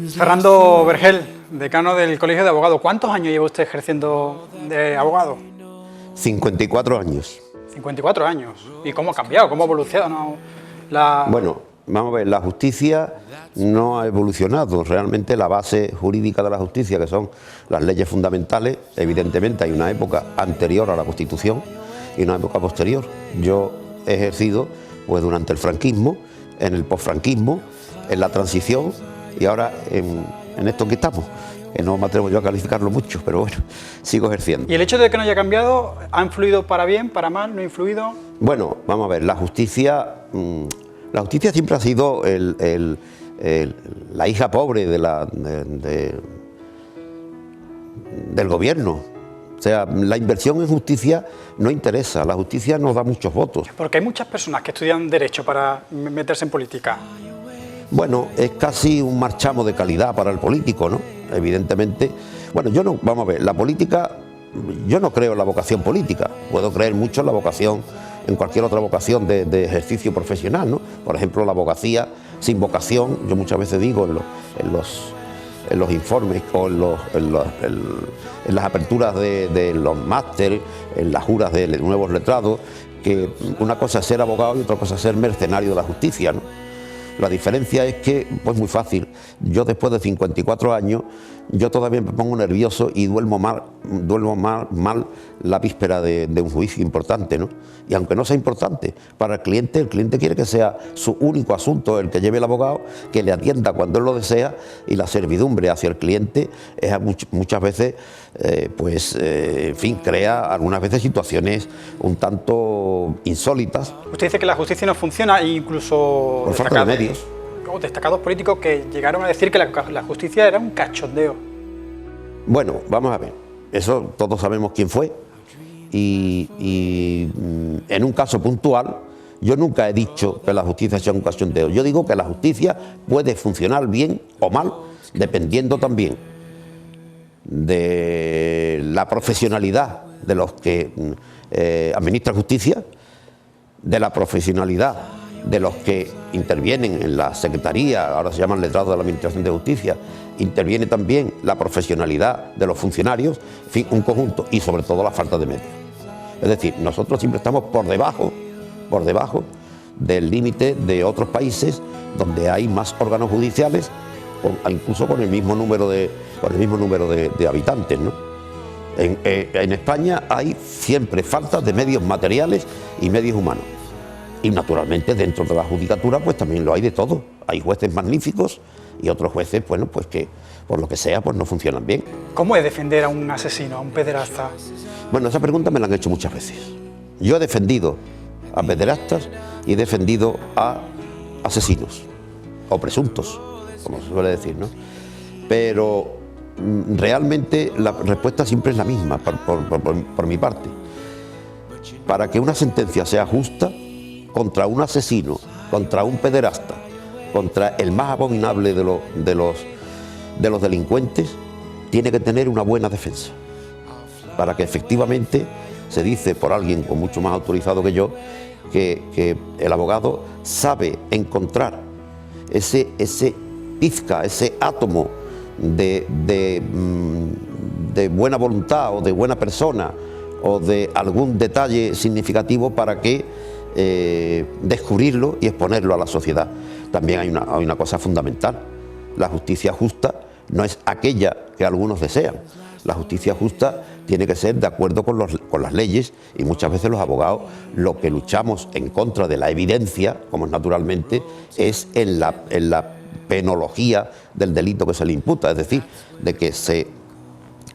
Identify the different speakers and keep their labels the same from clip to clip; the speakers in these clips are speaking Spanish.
Speaker 1: Fernando Vergel, decano del Colegio de Abogados. ¿Cuántos años lleva usted ejerciendo de abogado?
Speaker 2: 54 años.
Speaker 1: 54 años. ¿Y cómo ha cambiado? ¿Cómo ha evolucionado
Speaker 2: Bueno, vamos a ver, la justicia no ha evolucionado. Realmente la base jurídica de la justicia, que son las leyes fundamentales, evidentemente hay una época anterior a la Constitución y una época posterior. Yo he ejercido pues durante el franquismo, en el posfranquismo, en la transición y ahora en esto que estamos, que no me atrevo yo a calificarlo mucho, pero bueno, sigo ejerciendo.
Speaker 1: ¿Y el hecho de que no haya cambiado ha influido para bien, para mal, no ha influido?
Speaker 2: Bueno, vamos a ver, la justicia siempre ha sido la hija pobre del gobierno. O sea, la inversión en justicia no interesa, la justicia nos da muchos votos.
Speaker 1: Porque hay muchas personas que estudian Derecho para meterse en política.
Speaker 2: Bueno, es casi un marchamo de calidad para el político, ¿no? Evidentemente. Bueno, vamos a ver, la política, yo no creo en la vocación política, puedo creer mucho en la vocación, en cualquier otra vocación de ejercicio profesional, ¿no? Por ejemplo, la abogacía sin vocación, yo muchas veces digo en los informes o en las aperturas de los másteres, en las juras de nuevos letrados, que una cosa es ser abogado y otra cosa es ser mercenario de la justicia, ¿no? La diferencia es que, pues muy fácil, yo después de 54 años, yo todavía me pongo nervioso y duermo mal la víspera de un juicio importante, ¿no? Y aunque no sea importante, para el cliente quiere que sea su único asunto el que lleve el abogado, que le atienda cuando él lo desea, y la servidumbre hacia el cliente es muchas veces, en fin, crea algunas veces situaciones un tanto insólitas.
Speaker 1: Usted dice que la justicia no funciona e incluso
Speaker 2: por falta de medios.
Speaker 1: Destacados políticos que llegaron a decir que la justicia era un cachondeo.
Speaker 2: Bueno, vamos a ver, eso todos sabemos quién fue y en un caso puntual yo nunca he dicho que la justicia sea un cachondeo. Yo digo que la justicia puede funcionar bien o mal dependiendo también de la profesionalidad de los que administran justicia, de la profesionalidad de los que intervienen en la Secretaría, ahora se llaman letrados de la Administración de Justicia, interviene también la profesionalidad de los funcionarios, en fin, un conjunto, y sobre todo la falta de medios. Es decir, nosotros siempre estamos por debajo del límite de otros países donde hay más órganos judiciales, incluso con el mismo número de habitantes, ¿no? En España hay siempre falta de medios materiales y medios humanos. Y naturalmente dentro de la judicatura pues también lo hay de todo. Hay jueces magníficos y otros jueces, bueno, pues que por lo que sea pues no funcionan bien.
Speaker 1: ¿Cómo es defender a un asesino, a un pederasta?
Speaker 2: Bueno, esa pregunta me la han hecho muchas veces. Yo he defendido a pederastas y he defendido a asesinos o presuntos, como se suele decir, ¿no? Pero realmente la respuesta siempre es la misma por mi parte. Para que una sentencia sea justa contra un asesino, contra un pederasta, contra el más abominable de los delincuentes, tiene que tener una buena defensa. Para que efectivamente, se dice por alguien con mucho más autorizado que yo, que el abogado sabe encontrar ese pizca, ese átomo de buena voluntad o de buena persona o de algún detalle significativo para que descubrirlo y exponerlo a la sociedad. También hay una cosa fundamental: la justicia justa no es aquella que algunos desean. La justicia justa tiene que ser de acuerdo con las leyes, y muchas veces los abogados lo que luchamos en contra de la evidencia, como es naturalmente, es en la penología del delito que se le imputa, es decir, de que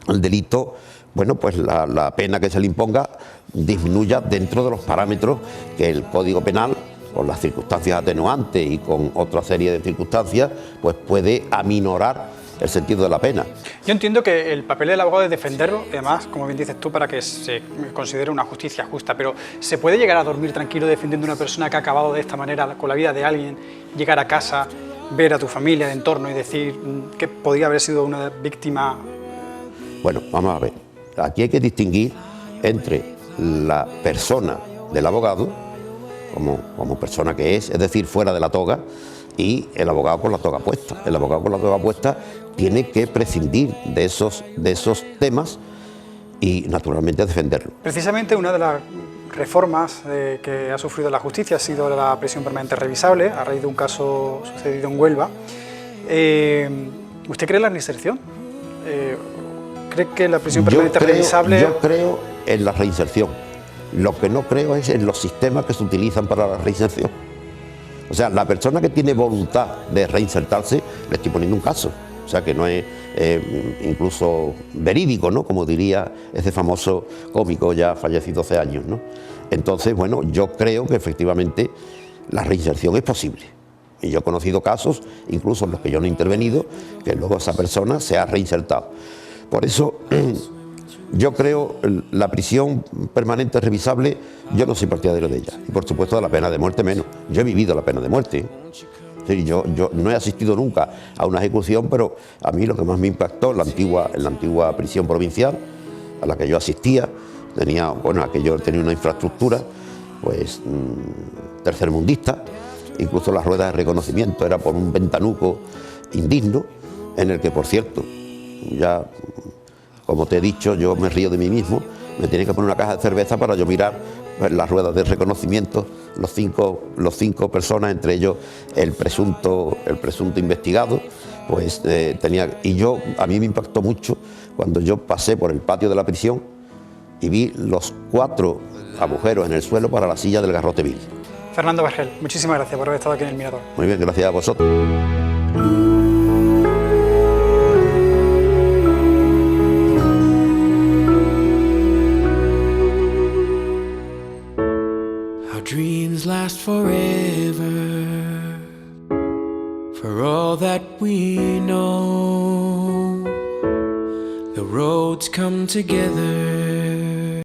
Speaker 2: el delito, bueno, pues la pena que se le imponga disminuya dentro de los parámetros que el Código Penal, con las circunstancias atenuantes y con otra serie de circunstancias, pues puede aminorar el sentido de la pena.
Speaker 1: Yo entiendo que el papel del abogado es defenderlo, además, como bien dices tú, para que se considere una justicia justa, pero ¿se puede llegar a dormir tranquilo defendiendo a una persona que ha acabado de esta manera con la vida de alguien, llegar a casa, ver a tu familia de entorno y decir que podría haber sido una víctima?
Speaker 2: Bueno, vamos a ver, aquí hay que distinguir entre la persona del abogado, como persona que es decir, fuera de la toga, y el abogado con la toga puesta. El abogado con la toga puesta tiene que prescindir de esos temas y naturalmente defenderlo.
Speaker 1: Precisamente una de las reformas que ha sufrido la justicia ha sido la prisión permanente revisable a raíz de un caso sucedido en Huelva. ¿Usted cree en la reinserción? ¿Cree que la prisión permanente revisable...?
Speaker 2: Yo creo en la reinserción. Lo que no creo es en los sistemas que se utilizan para la reinserción. O sea, la persona que tiene voluntad de reinsertarse, le estoy poniendo un caso. O sea, que no es incluso verídico, ¿no? Como diría ese famoso cómico ya fallecido hace años, ¿no? Entonces, bueno, yo creo que efectivamente la reinserción es posible. Y yo he conocido casos, incluso en los que yo no he intervenido, que luego esa persona se ha reinsertado. Por eso, yo creo la prisión permanente revisable, yo no soy partidario de ella. Y por supuesto de la pena de muerte menos. Yo he vivido la pena de muerte. Sí, yo no he asistido nunca a una ejecución, pero a mí lo que más me impactó en la antigua prisión provincial a la que yo asistía, aquello tenía una infraestructura pues tercermundista, incluso las ruedas de reconocimiento era por un ventanuco indigno, en el que, por cierto, ya como te he dicho, yo me río de mí mismo, me tenía que poner una caja de cerveza para yo mirar las ruedas de reconocimiento, los cinco personas, entre ellos el presunto investigado, pues a mí me impactó mucho cuando yo pasé por el patio de la prisión y vi los 4 agujeros en el suelo para la silla del garrote vil.
Speaker 1: Fernando Vergel, muchísimas gracias por haber estado aquí en El Mirador.
Speaker 2: Muy bien, gracias a vosotros.
Speaker 3: Dreams last forever, for all that we know. The roads come together